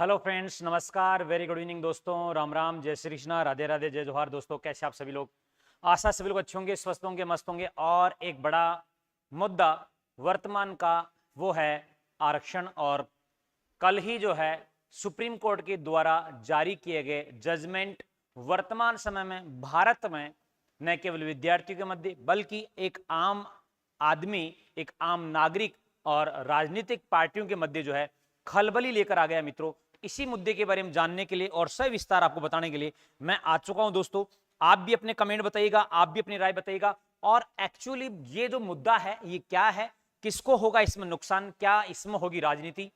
Hello friends, नमस्कार, very good evening दोस्तों। राम राम, जय श्री कृष्णा, राधे राधे, जय जोहार दोस्तों। कैसे आप सभी लोग? आशा सभी लोग अच्छे होंगे, स्वस्थ होंगे, मस्त होंगे। और एक बड़ा मुद्दा वर्तमान का वो है आरक्षण। और कल ही जो है सुप्रीम कोर्ट के द्वारा जारी किए गए जजमेंट वर्तमान समय में भारत में न केवल विद्यार्थियों के मध्य बल्कि एक आम आदमी, एक आम नागरिक और राजनीतिक पार्टियों के मध्य जो है खलबली लेकर आ गया। मित्रों, इसी मुद्दे के बारे में जानने के लिए और सविस्तार आपको बताने के लिए मैं आ चुका हूं। दोस्तों, आप भी अपने कमेंट बताइएगा, आप भी अपनी राय बताइएगा। और एक्चुअली ये जो मुद्दा है ये क्या है, किसको होगा इसमें नुकसान, क्या इसमें होगी राजनीति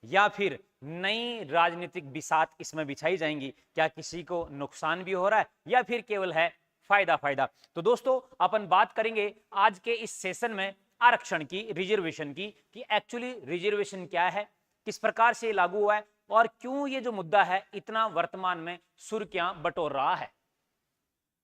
या फिर नई राजनीतिक बिसात इसमें बिछाई जाएंगी, क्या किसी को नुकसान भी हो रहा है या फिर केवल है फायदा फायदा। तो दोस्तों, अपन बात करेंगे आज के इस सेशन में आरक्षण की, रिजर्वेशन की, कि एक्चुअली रिजर्वेशन क्या है, किस प्रकार से लागू हुआ है और क्यों ये जो मुद्दा है इतना वर्तमान में सुर्खियां बटोर रहा है।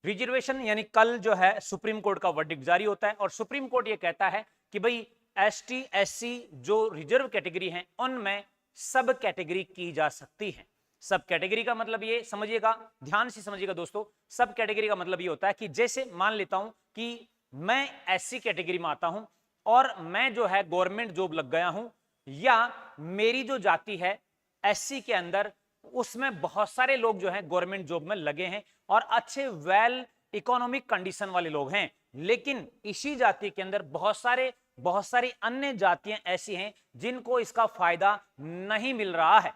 रिजर्वेशन यानी कल जो है सुप्रीम कोर्ट का वर्डिक्ट जारी होता है और सुप्रीम कोर्ट ये कहता है कि भाई एसटी एससी जो रिजर्व कैटेगरी हैं उनमें सब कैटेगरी की जा सकती है। सब कैटेगरी का मतलब ये समझिएगा, ध्यान से समझिएगा दोस्तों। सब कैटेगरी का मतलब ये होता है कि जैसे मान लेता हूं कि मैं एससी कैटेगरी में आता हूं और मैं जो है गवर्नमेंट जॉब लग गया हूं, या मेरी जो जाति है एससी के अंदर उसमें बहुत सारे लोग जो हैं गवर्नमेंट जॉब में लगे हैं और अच्छे वेल इकोनॉमिक कंडीशन वाले लोग हैं, लेकिन इसी जाति के अंदर बहुत सारी अन्य जातियां ऐसी हैं जिनको इसका फायदा नहीं मिल रहा है।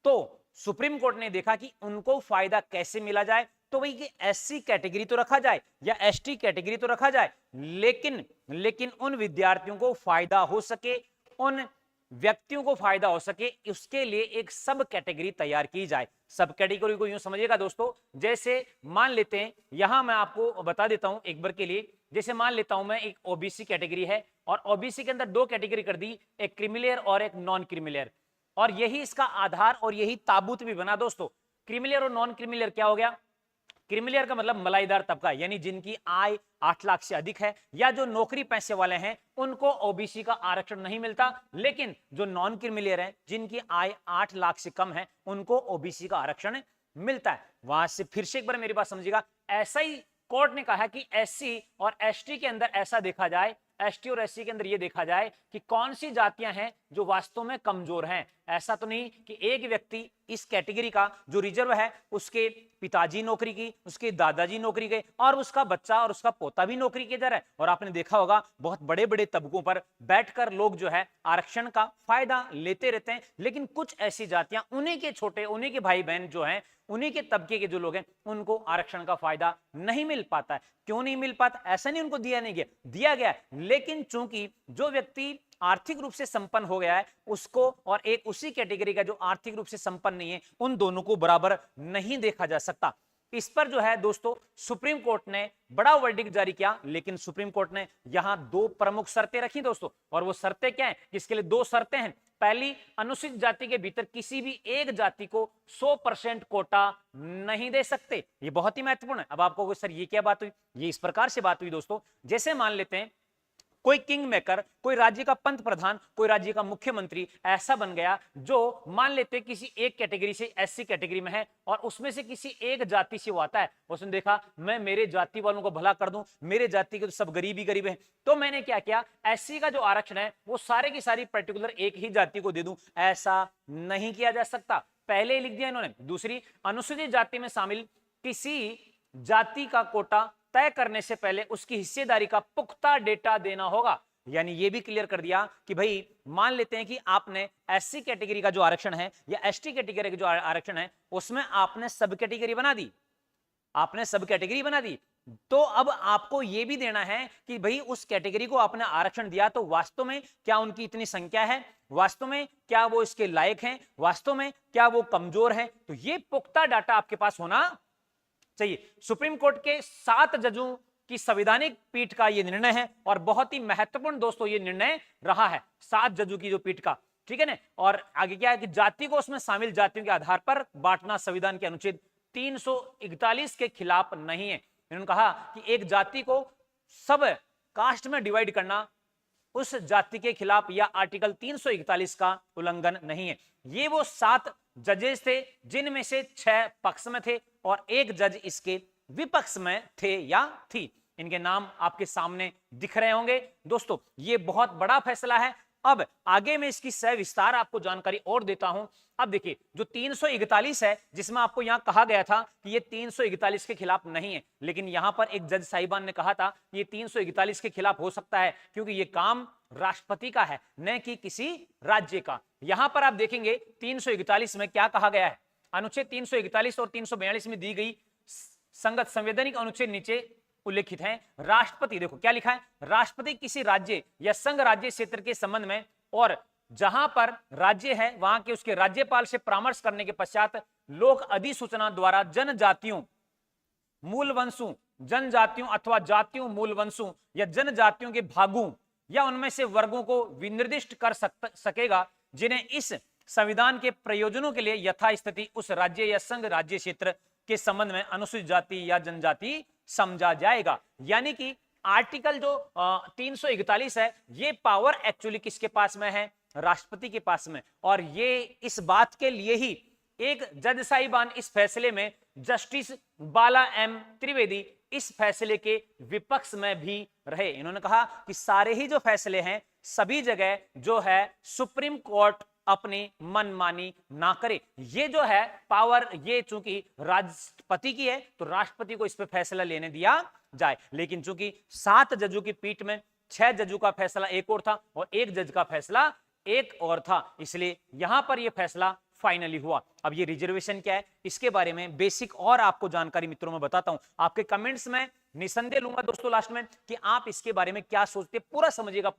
तो सुप्रीम कोर्ट ने देखा कि उनको फायदा कैसे मिला जाए, तो भाई कि एससी कैटेगरी तो रखा जाए या एसटी कैटेगरी तो रखा जाए, लेकिन उन विद्यार्थियों को फायदा हो सके, उन व्यक्तियों को फायदा हो सके, उसके लिए एक सब कैटेगरी तैयार की जाए। सब कैटेगरी को यूं समझिएगा दोस्तों, जैसे मान लेते हैं, यहां मैं आपको बता देता हूं एक बार के लिए। जैसे मान लेता हूं मैं एक ओबीसी कैटेगरी है और ओबीसी के अंदर दो कैटेगरी कर दी, एक क्रिमिलेयर और एक नॉन क्रिमिलेयर, और यही इसका आधार और यही ताबूत भी बना दोस्तों। क्रिमिलेयर और नॉन क्रिमिलेयर क्या हो गया? क्रिमिलेयर का मतलब मलाईदार तबका, यानी जिनकी आय 8 लाख से अधिक है या जो नौकरी पैसे वाले हैं उनको ओबीसी का आरक्षण नहीं मिलता, लेकिन जो नॉन क्रिमिलेयर हैं जिनकी आय 8 लाख से कम है उनको ओबीसी का आरक्षण मिलता है। वहां से फिर से एक बार मेरी बात समझिएगा, ऐसा ही कोर्ट ने कहा कि एससी और एसटी के अंदर ऐसा देखा जाए, एसटी और एससी के अंदर यह देखा जाए कि कौन सी जातियां हैं जो वास्तव में कमजोर हैं। ऐसा तो नहीं कि एक व्यक्ति इस कैटेगरी का जो रिजर्व है उसके पिताजी नौकरी की, उसके दादाजी नौकरी गए और उसका बच्चा और उसका पोता भी नौकरी के जा रहा है। और आपने देखा होगा बहुत बड़े बड़े तबकों पर बैठकर लोग जो है आरक्षण का फायदा लेते रहते हैं, लेकिन कुछ ऐसी जातियां, उन्हीं के छोटे, उन्हीं के भाई बहन जो हैं, उन्हीं के तबके के जो लोग हैं उनको आरक्षण का फायदा नहीं मिल पाता है। क्यों नहीं मिल पाता? ऐसा नहीं उनको दिया नहीं गया, दिया गया, लेकिन चूंकि जो व्यक्ति आर्थिक रूप से संपन्न हो गया है उसको और एक उसी कैटेगरी का जो आर्थिक रूप से संपन्न नहीं है, उन दोनों को बराबर नहीं देखा जा सकता। इस पर जो है दोस्तों सुप्रीम कोर्ट ने बड़ा वर्डिक्ट जारी किया, लेकिन सुप्रीम कोर्ट ने यहां दो प्रमुख शर्तें रखी दोस्तों। और वो शर्तें क्या हैं? इसके लिए दो शर्तें हैं। पहली, अनुसूचित जाति के भीतर किसी भी एक जाति को 100% कोटा नहीं दे सकते। ये बहुत ही महत्वपूर्ण है। अब आपको सर ये क्या बात हुई? ये इस प्रकार से बात हुई दोस्तों, जैसे मान लेते हैं कोई किंग मेकर, कोई राज्य का पंत प्रधान, कोई राज्य का मुख्यमंत्री ऐसा बन गया जो मान लेते किसी एक कैटेगरी से एससी कैटेगरी में है और उसमें से किसी एक जाति से वो आता है, उसने देखा मैं मेरे जाति वालों को भला कर दूं, मेरे जाति के तो सब गरीब ही गरीब हैं, तो मैंने क्या किया, एससी का जो आरक्षण है वो सारे की सारी पर्टिकुलर एक ही जाति को दे दूं। ऐसा नहीं किया जा सकता, पहले ही लिख दिया इन्होंने। दूसरी, अनुसूचित जाति में शामिल किसी जाति का कोटा तय करने से पहले उसकी हिस्सेदारी का पुख्ता डेटा देना होगा। यानी ये भी क्लियर कर दिया कि भाई मान लेते हैं कि आपने एससी कैटेगरी का जो आरक्षण है या एसटी कैटेगरी का जो आरक्षण है उसमें आपने सब कैटेगरी बना दी, आपने सब कैटेगरी बना दी, तो अब आपको यह भी देना है कि भाई उस कैटेगरी को आपने आरक्षण दिया तो वास्तव में क्या उनकी इतनी संख्या है, वास्तव में क्या वो इसके लायक हैं, वास्तव में क्या वो कमजोर है। तो ये पुख्ता डाटा आपके पास होना चाहिए। सुप्रीम कोर्ट के 7 जजों की संवैधानिक पीठ का यह निर्णय है और बहुत ही महत्वपूर्ण दोस्तों ये निर्णय रहा है 7 जजों की जो पीठ का, ठीक है ना। और आगे क्या है कि जाति को उसमें शामिल जातियों के आधार पर बांटना संविधान के अनुच्छेद 341 के खिलाफ नहीं है। इन्होंने कहा कि एक जाति को सब कास्ट में डिवाइड करना उस जाति के खिलाफ या आर्टिकल 341 का उल्लंघन नहीं है। ये वो 7 जजेस थे, जिनमें से 6 पक्ष में थे और 1 जज इसके विपक्ष में थे या थी। इनके नाम आपके सामने दिख रहे होंगे दोस्तों। ये बहुत बड़ा फैसला है। अब आगे मैं इसकी सविस्तार आपको जानकारी और देता हूं। अब देखिए, जो 341 है, जिसमें आपको यहां कहा गया था कि ये 341 के खिलाफ नहीं है, लेकिन यहां पर एक जज साहिबान ने कहा था ये 341 के खिलाफ हो सकता है, क्योंकि ये काम राष्ट्रपति का है, न कि किसी राज्य का। यहां पर आप देखेंगे 341 में क्या कहा गया है। अनुच्छेद 341 और 342 में दी गई संगत संवैधानिक अनुच्छेद नीचे उल्लेखित है। राष्ट्रपति, देखो क्या लिखा है, राष्ट्रपति किसी राज्य या संघ राज्य क्षेत्र के संबंध में और जहां पर राज्य है वहां के उसके राज्यपाल से परामर्श करने के पश्चात लोक अधिसूचना द्वारा जनजातियों, मूल वंशों, जनजातियों अथवा जातियों, मूल वंशों या जनजातियों के भागों या उनमें से वर्गों को विनिर्दिष्ट कर सकेगा जिन्हें इस संविधान के प्रयोजनों के लिए यथास्थिति उस राज्य या संघ राज्य क्षेत्र के संबंध में अनुसूचित जाति या जनजाति समझा जाएगा। यानी कि आर्टिकल जो 341 है, ये पावर एक्चुअली किसके पास में है, राष्ट्रपति के पास में। और ये इस बात के लिए ही एक जज साहिबान इस फैसले में, जस्टिस बाला एम त्रिवेदी इस फैसले के विपक्ष में भी रहे। इन्होंने कहा कि सारे ही जो फैसले हैं, सभी जगह जो है सुप्रीम कोर्ट अपनी मनमानी ना करे। ये जो है पावर, ये चूंकि राष्ट्रपति की है तो राष्ट्रपति को इस पे फैसला लेने दिया जाए। लेकिन चूंकि 7 जजों की पीठ में 6 जजों का फैसला एक और था और 1 जज का फैसला एक और था, इसलिए यहां पर यह फैसला फाइनली हुआ। अब ये रिजर्वेशन क्या है, इसके बारे में बेसिक और आपको जानकारी मित्रों में बताता हूं। आपके कमेंट्स में निसंदेह लूंगा दोस्तों लास्ट में कि आप इसके बारे में क्या सोचते, पूरा समझिएगा।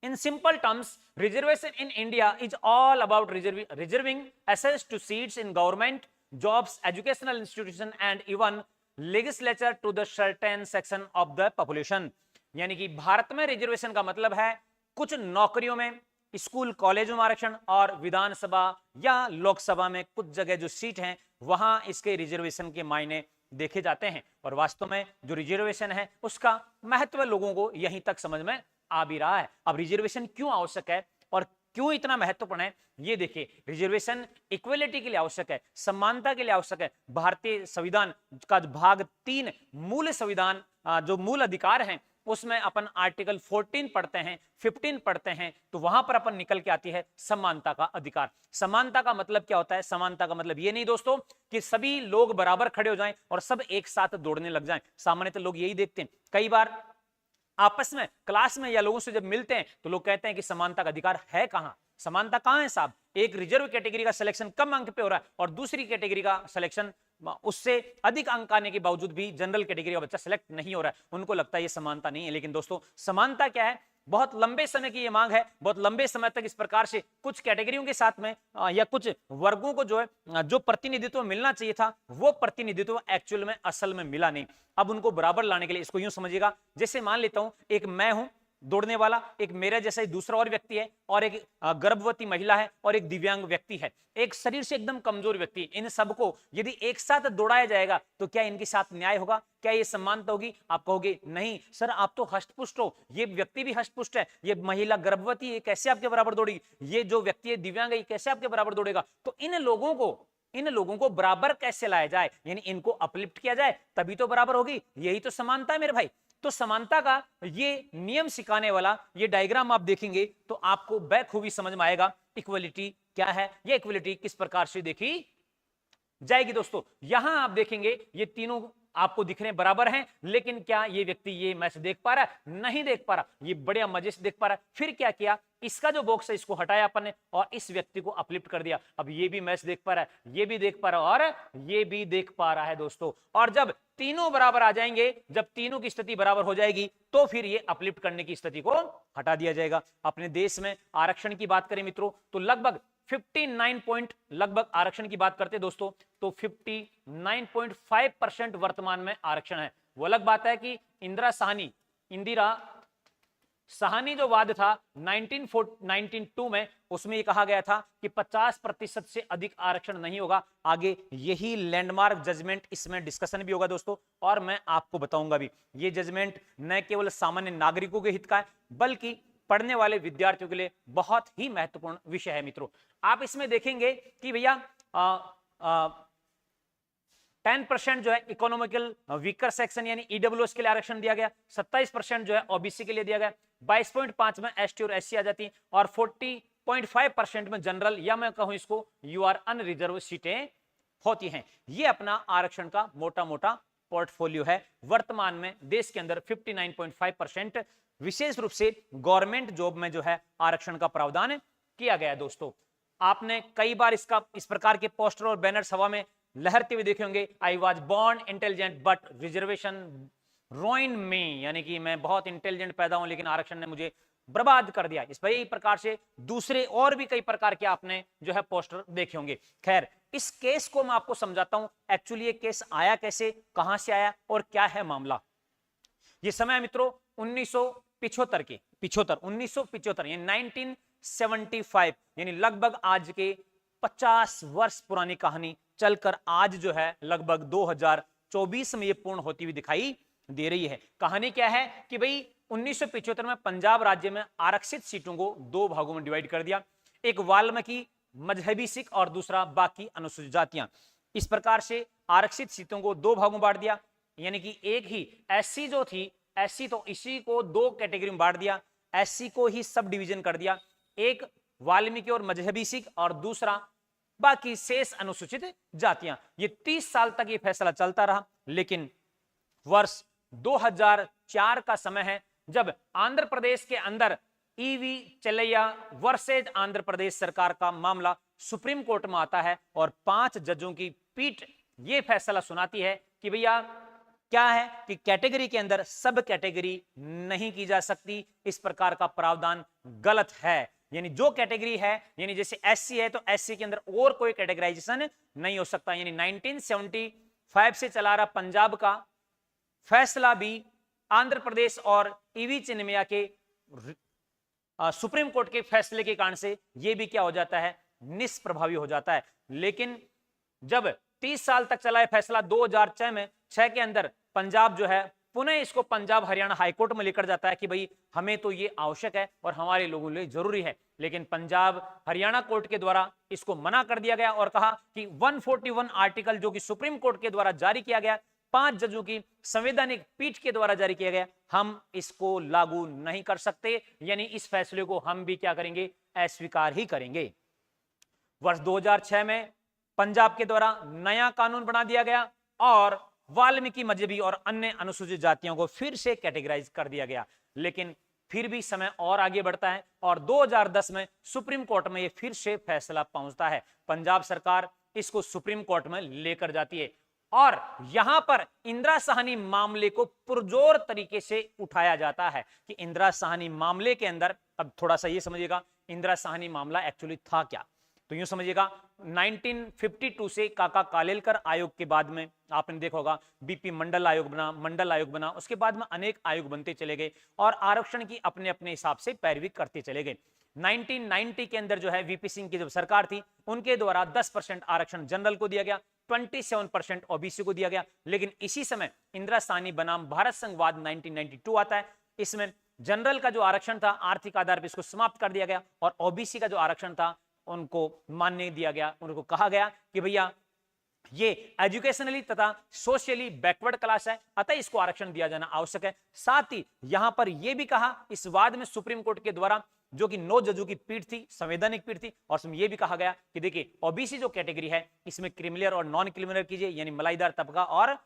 In simple terms, reservation in India is all about reserving access to seats in government, jobs, educational institutions and even legislature to the certain section of the population। यानी कि भारत में रिजर्वेशन का मतलब है कुछ नौकरियों में, स्कूल कॉलेजों में आरक्षण और विधानसभा या लोकसभा में कुछ जगह जो सीट हैं वहां इसके रिजर्वेशन के मायने देखे जाते हैं। और वास्तव में जो रिजर्वेशन है उसका महत्व लोगों को यहीं तक समझ में आ भी रहा है। अब रिजर्वेशन क्यों आवश्यक है और क्यों इतना महत्वपूर्ण है, ये देखिए। रिजर्वेशन इक्वलिटी के लिए आवश्यक है, समानता के लिए आवश्यक है। भारतीय संविधान का भाग 3 मूल संविधान जो मूल अधिकार हैं उसमें अपन आर्टिकल 14 पढ़ते हैं, 15 पढ़ते हैं, तो वहां पर अपन निकल के आती है समानता का अधिकार। समानता का मतलब क्या होता है, समानता का मतलब ये नहीं दोस्तों कि सभी लोग बराबर खड़े हो जाएं और सब एक साथ दौड़ने लग जाएं। सामान्यतः लोग यही देखते हैं। कई बार आपस में क्लास में या लोगों से जब मिलते हैं तो लोग कहते हैं कि समानता का अधिकार है कहां, समानता कहां है साहब। एक रिजर्व कैटेगरी का सिलेक्शन कम अंक पे हो रहा है और दूसरी कैटेगरी का सिलेक्शन उससे अधिक अंक आने के बावजूद भी जनरल कैटेगरी का बच्चा सिलेक्ट नहीं हो रहा है। उनको लगता है ये समानता नहीं है। लेकिन दोस्तों समानता क्या है, बहुत लंबे समय की ये मांग है। बहुत लंबे समय तक इस प्रकार से कुछ कैटेगरियों के साथ में या कुछ वर्गों को जो है जो प्रतिनिधित्व मिलना चाहिए था वो प्रतिनिधित्व एक्चुअल में असल में मिला नहीं। अब उनको बराबर लाने के लिए इसको यूं समझिएगा, जैसे मान लेता हूं एक मैं हूं दौड़ने वाला, एक मेरा जैसा ही दूसरा और व्यक्ति है और एक गर्भवती महिला है और एक दिव्यांग व्यक्ति है, एक शरीर से एकदम कमजोर व्यक्ति। इन सबको यदि एक साथ दौड़ाया जाएगा तो क्या इनके साथ न्याय होगा, क्या ये समानता होगी? आप कहोगे नहीं सर आप तो हष्टपुष्ट हो, ये व्यक्ति भी हष्टपुष्ट है, ये महिला गर्भवती है, कैसे आपके बराबर दौड़ेगी, ये जो व्यक्ति है दिव्यांग है कैसे आपके बराबर दौड़ेगा। तो इन लोगों को बराबर कैसे लाया जाए, यानी इनको अपलिफ्ट किया जाए तभी तो बराबर होगी। यही तो समानता है मेरे भाई। तो समानता का ये नियम सिखाने वाला ये डायग्राम आप देखेंगे तो आपको बखूबी समझ में आएगा इक्वलिटी क्या है, ये इक्वलिटी किस प्रकार से देखी जाएगी। दोस्तों यहां आप देखेंगे ये तीनों आपको दिख रहे हैं बराबर हैं, लेकिन क्या ये व्यक्ति ये मैच देख पा रहा है? नहीं देख पा रहा। ये बढ़िया मजे से देख पा रहा है। फिर क्या किया, इसका जो बॉक्स है इसको हटाया अपन ने और इस व्यक्ति को अपलिफ्ट कर दिया। अब ये भी मैच देख पा रहा है, ये भी देख पा रहा है और ये भी देख पा रहा है दोस्तों। और जब तीनों बराबर आ जाएंगे, जब तीनों की स्थिति बराबर हो जाएगी तो फिर ये अपलिफ्ट करने की स्थिति को हटा दिया जाएगा। अपने देश में आरक्षण की बात करें मित्रों तो लगभग 59 पॉइंट लगभग आरक्षण की बात करते दोस्तों तो 59.5% वर्तमान में आरक्षण है। वो अलग बात है कि इंदिरा साहनी जो वाद था 1992 में उसमें ये कहा गया था कि 50% से अधिक आरक्षण नहीं होगा। आगे यही लैंडमार्क जजमेंट इसमें डिस्कशन भी होगा दोस्तों और मैं आपको बताऊंगा भी। ये जजमेंट न केवल सामान्य नागरिकों के हित का है बल्कि पढ़ने वाले विद्यार्थियों के लिए बहुत ही महत्वपूर्ण विषय है मित्रों। आप इसमें देखेंगे कि भैया 10% जो है इकोनॉमिकल वीकर सेक्शन यानी ईडब्ल्यूएस के लिए आरक्षण दिया गया, 27% जो है ओबीसी के लिए दिया गया, 22.5 में एसटी और एससी आ जाती है, और 40.5% में जनरल या मैं कहूं इसको यूआर अनरिजर्व सीटें होती हैं। ये अपना आरक्षण का मोटा मोटा पोर्टफोलियो है। वर्तमान में देश के अंदर 59.5% विशेष रूप से गवर्नमेंट जॉब में जो है आरक्षण का प्रावधान किया गया है। दोस्तों आपने कई बार इस प्रकार के पोस्टर और बैनर्स हवा में लहरते हुए देखे होंगे, I was born intelligent but reservation ruin me, यानी कि मैं बहुत इंटेलिजेंट पैदा हूं लेकिन आरक्षण ने मुझे बर्बाद कर दिया। इस वही प्रकार से दूसरे और भी कई प्रकार के आपने जो है पोस्टर देखे होंगे। खैर इस केस को मैं आपको समझाता हूं, एक्चुअली ये केस आया कैसे, कहां से आया और क्या है मामला। ये समय मित्रों 1975 यानी 1975 यानी लगभग आज के 50 वर्ष पुरानी कहानी चलकर आज जो है लगभग 2024 में ये पूर्ण होती हुई दिखाई दे रही है। कहानी क्या है कि भाई 1975 में पंजाब राज्य में आरक्षित सीटों को दो भागों में डिवाइड कर दिया, एक वाल्मीकि मजहबी सिख और दूसरा बाकी अनुसूचित जातियां। इस प्रकार से आरक्षित सीटों को दो भागों में बांट दिया, यानी कि एक ही एससी जो थी, एससी तो इसी को दो कैटेगरी में बांट दिया, एससी को ही सब डिवीजन कर दिया, एक वाल्मीकि और मजहबी सिख और दूसरा बाकी शेष अनुसूचित जातियां। ये 30 साल तक ये फैसला चलता रहा, लेकिन वर्ष 2004 का समय है जब आंध्र प्रदेश के अंदर ईवी चलैया वर्सेज आंध्र प्रदेश सरकार का मामला सुप्रीम कोर्ट में आता है और 5 जजों की पीठ यह फैसला सुनाती है कि भैया क्या है कि कैटेगरी के अंदर सब कैटेगरी नहीं की जा सकती, इस प्रकार का प्रावधान गलत है। यानी जो कैटेगरी है, यानी जैसे एससी है तो एससी के अंदर और कोई कैटेगराइजेशन नहीं हो सकता। यानी 1975 से चला रहा पंजाब का फैसला भी आंध्र प्रदेश और ईवी चिन्मया के सुप्रीम कोर्ट के फैसले के कारण से यह भी क्या हो जाता है, निष्प्रभावी हो जाता है। लेकिन जब 30 साल तक चला है फैसला, 2006 के अंदर पंजाब जो है पुनः इसको पंजाब हरियाणा हाईकोर्ट में लेकर जाता है कि भाई हमें तो ये आवश्यक है और हमारे लोगों के लिए जरूरी है, लेकिन पंजाब हरियाणा कोर्ट के द्वारा इसको मना कर दिया गया और कहा कि 141 आर्टिकल जो कि सुप्रीम कोर्ट के द्वारा जारी किया गया, 5 जजों की संवैधानिक पीठ के द्वारा जारी किया गया, हम इसको लागू नहीं कर सकते, यानी इस फैसले को हम भी क्या करेंगे, अस्वीकार ही करेंगे। वर्ष 2006 में पंजाब के द्वारा नया कानून बना दिया गया और वाल्मीकि मजहबी और अन्य अनुसूचित जातियों को फिर से कैटेगराइज कर दिया गया। लेकिन फिर भी समय और आगे बढ़ता है और 2010 में सुप्रीम कोर्ट में ये फिर से फैसला पहुंचता है। पंजाब सरकार इसको सुप्रीम कोर्ट में लेकर जाती है और यहां पर इंदिरा साहनी मामले को पुरजोर तरीके से उठाया जाता है कि इंदिरा साहनी मामले के अंदर, अब थोड़ा सा ये समझिएगा इंदिरा साहनी मामला एक्चुअली था क्या, तो यूं समझिएगा 1952 से काका कालेलकर आयोग के बाद में आपने देखा होगा बीपी मंडल आयोग बना, उसके बाद में अनेक आयोग बनते चले गए और आरक्षण की अपने अपने हिसाब से पैरवी करते चले गए। 1990 के अंदर जो है वीपी सिंह की जब सरकार थी उनके द्वारा 10% आरक्षण जनरल को दिया गया, 27% ओबीसी को दिया गया। लेकिन इसी समय इंदिरा साहनी बनाम भारत संघवाद 1992 आता है, इसमें जनरल का जो आरक्षण था आर्थिक आधार पर इसको समाप्त कर दिया गया और ओबीसी का जो आरक्षण था उनको मान्य दिया गया। उनको कहा गया कि भैया ये एजुकेशनली तथा सोशली बैकवर्ड क्लास है, अतः इसको आरक्षण दिया जाना आवश्यक है। साथ ही यहां पर यह भी कहा इस वाद में सुप्रीम कोर्ट के द्वारा, जो कि 9 जजों की पीठ थी, संवैधानिक पीठ थी, और इसमें यह भी कहा गया कि देखिए ओबीसी जो कैटेगरी है इसमें क्रिमिनल और नॉन क्रिमिनल कीजिए, यानी मलाईदार तबका और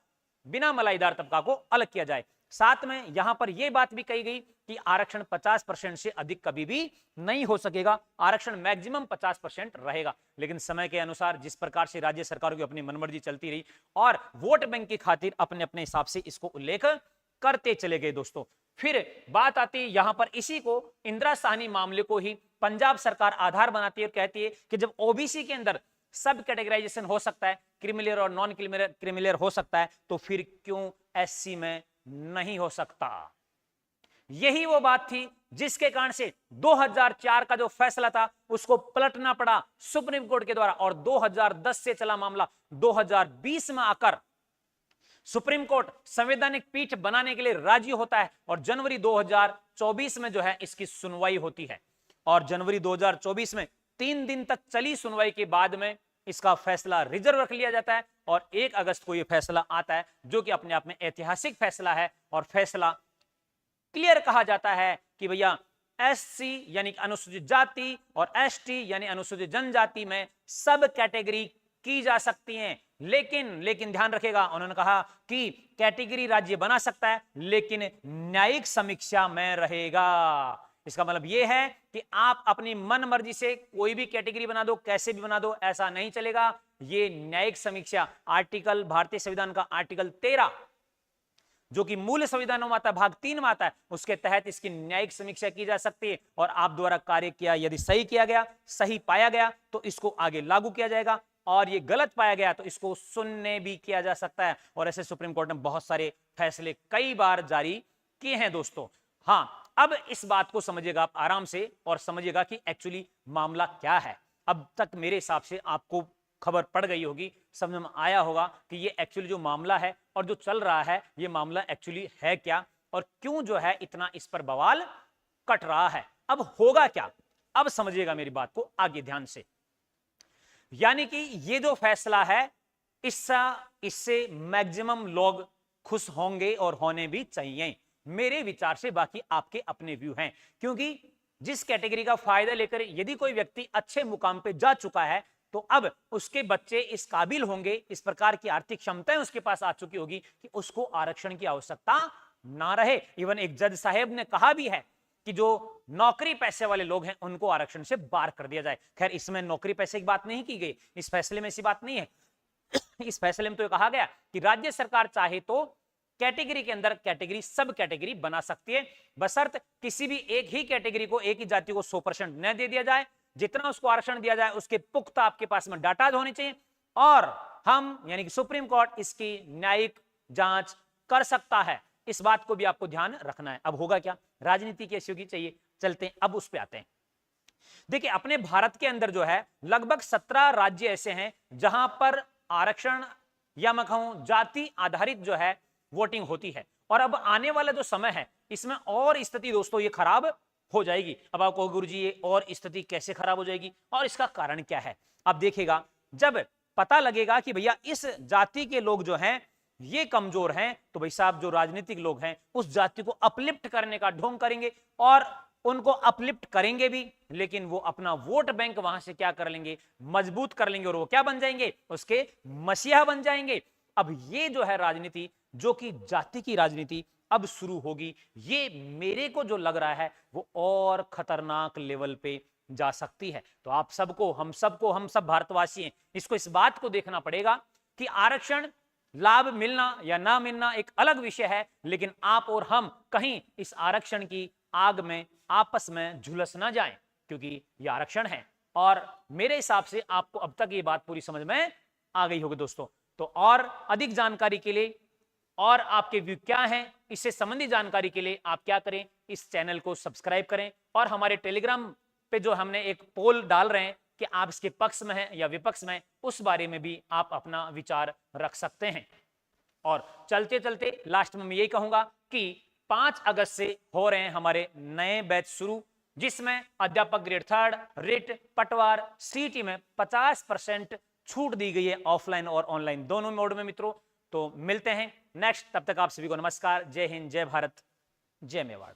बिना मलाईदार तबका को अलग किया जाए। साथ में यहां पर यह बात भी कही गई कि आरक्षण 50% से अधिक कभी भी नहीं हो सकेगा, आरक्षण मैक्सिमम 50% रहेगा। लेकिन समय के अनुसार जिस प्रकार से राज्य सरकारों की अपनी मनमर्जी चलती रही और वोट बैंक की खातिर अपने अपने हिसाब से इसको उल्लेख करते चले गए। दोस्तों फिर बात आती है यहां पर, इसी को इंदिरा साहनी मामले को ही पंजाब सरकार आधार बनाती है और कहती है कि जब ओबीसी के अंदर सब कैटेगराइजेशन हो सकता है, क्रिमिनल और नॉन क्रिमिनल हो सकता है, तो फिर क्यों एससी में नहीं हो सकता। यही वो बात थी जिसके कारण से 2004 का जो फैसला था उसको पलटना पड़ा सुप्रीम कोर्ट के द्वारा और 2010 से चला मामला 2020 में आकर सुप्रीम कोर्ट संवैधानिक पीठ बनाने के लिए राजी होता है और जनवरी 2024 में जो है इसकी सुनवाई होती है। और जनवरी 2024 में 3 दिन तक चली सुनवाई के बाद में इसका फैसला रिजर्व रख लिया जाता है और 1 अगस्त को यह फैसला आता है, जो कि अपने आप में ऐतिहासिक फैसला है। और फैसला क्लियर कहा जाता है कि भैया एससी यानी अनुसूचित जाति और एसटी यानी अनुसूचित जनजाति में सब कैटेगरी की जा सकती हैं, लेकिन ध्यान रखेगा, उन्होंने कहा कि कैटेगरी राज्य बना सकता है लेकिन न्यायिक समीक्षा में रहेगा। इसका मतलब यह है कि आप अपनी मन मर्जी से कोई भी कैटेगरी बना दो, कैसे भी बना दो, ऐसा नहीं चलेगा। ये न्यायिक समीक्षा आर्टिकल, भारतीय संविधान का आर्टिकल 13 जो कि मूल संविधान में आता है, भाग 3 में आता है, उसके तहत इसकी न्यायिक समीक्षा की जा सकती है और आप द्वारा कार्य किया यदि सही किया गया, सही पाया गया तो इसको आगे लागू किया जाएगा और ये गलत पाया गया तो इसको शून्य भी किया जा सकता है। और ऐसे सुप्रीम कोर्ट ने बहुत सारे फैसले कई बार जारी किए हैं दोस्तों। हाँ, अब इस बात को समझिएगा आप आराम से और समझिएगा कि एक्चुअली मामला क्या है। अब तक मेरे हिसाब से आपको खबर पड़ गई होगी, समझ में आया होगा कि ये एक्चुअली जो मामला है और जो चल रहा है ये मामला एक्चुअली है क्या और क्यों जो है इतना इस पर बवाल कट रहा है। अब होगा क्या, अब समझिएगा मेरी बात को आगे ध्यान से। यानी कि ये जो फैसला है इससे मैक्सिमम लोग खुश होंगे और होने भी चाहिए मेरे विचार से, बाकी आपके अपने व्यू हैं। क्योंकि जिस कैटेगरी का फायदा लेकर यदि कोई व्यक्ति अच्छे मुकाम पे जा चुका है तो अब उसके बच्चे इस काबिल होंगे, इस प्रकार की आर्थिक क्षमताएं उसके पास आ चुकी होगी कि उसको आरक्षण की आवश्यकता ना रहे। इवन एक जज साहेब ने कहा भी है कि जो नौकरी पैसे वाले लोग हैं उनको आरक्षण से बाहर कर दिया जाए। खैर, इसमें नौकरी पैसे की बात नहीं की गई, इस फैसले में ऐसी बात नहीं है। इस फैसले में तो कहा गया कि राज्य सरकार चाहे तो कैटेगरी के अंदर कैटेगरी सब कैटेगरी बना सकती है, बशर्त किसी भी एक ही कैटेगरी को, एक ही जाति को 100% न दे दिया जाए। जितना उसको आरक्षण दिया जाए उसके पुख्ता आपके पास में डाटा होने चाहिए और हम यानी कि सुप्रीम कोर्ट इसकी न्यायिक जांच कर सकता है। इस बात को भी आपको ध्यान रखना है। अब होगा क्या, राजनीति कैसी होगी चाहिए, चलते हैं अब उस पे आते हैं। देखिए, अपने भारत के अंदर जो है लगभग 17 राज्य ऐसे हैं जहां पर आरक्षण या मैं कहूं जाति आधारित जो है वोटिंग होती है। और अब आने वाला जो समय है इसमें और स्थिति दोस्तों ये खराब हो जाएगी। अब आप कहो गुरुजी ये और स्थिति कैसे खराब हो जाएगी और इसका कारण क्या है। अब देखिएगा, जब पता लगेगा कि भैया इस जाति के लोग जो हैं ये कमजोर हैं तो भाई साहब जो राजनीतिक लोग हैं उस जाति को अपलिफ्ट करने का ढोंग करेंगे और उनको अपलिफ्ट करेंगे भी, लेकिन वो अपना वोट बैंक वहां से क्या कर लेंगे, मजबूत कर लेंगे और वो क्या बन जाएंगे, उसके मसीहा बन जाएंगे। अब ये जो है राजनीति जो कि जाति की राजनीति अब शुरू होगी, ये मेरे को जो लग रहा है वो और खतरनाक लेवल पे जा सकती है। तो आप सबको, हम सब भारतवासी हैं, इसको इस बात को देखना पड़ेगा कि आरक्षण लाभ मिलना या ना मिलना एक अलग विषय है, लेकिन आप और हम कहीं इस आरक्षण की आग में आपस में झुलस ना जाएं, क्योंकि ये आरक्षण है। और मेरे हिसाब से आपको अब तक ये बात पूरी समझ में आ गई होगी दोस्तों। तो और अधिक जानकारी के लिए और आपके व्यू क्या हैं इससे संबंधित जानकारी के लिए आप क्या करें, इस चैनल को सब्सक्राइब करें और हमारे टेलीग्राम पे जो हमने एक पोल डाल रहे हैं कि आप इसके पक्ष में हैं या विपक्ष में, उस बारे में भी आप अपना विचार रख सकते हैं। और चलते चलते लास्ट में मैं यही कहूंगा कि 5 अगस्त से हो रहे हैं हमारे नए बैच शुरू, जिसमें अध्यापक ग्रेड 3, रिट, पटवार, सीटी में 50% छूट दी गई है, ऑफलाइन और ऑनलाइन दोनों मोड में मित्रों। तो मिलते हैं नेक्स्ट, तब तक आप सभी को नमस्कार, जय हिंद, जय भारत, जय मेवाड़।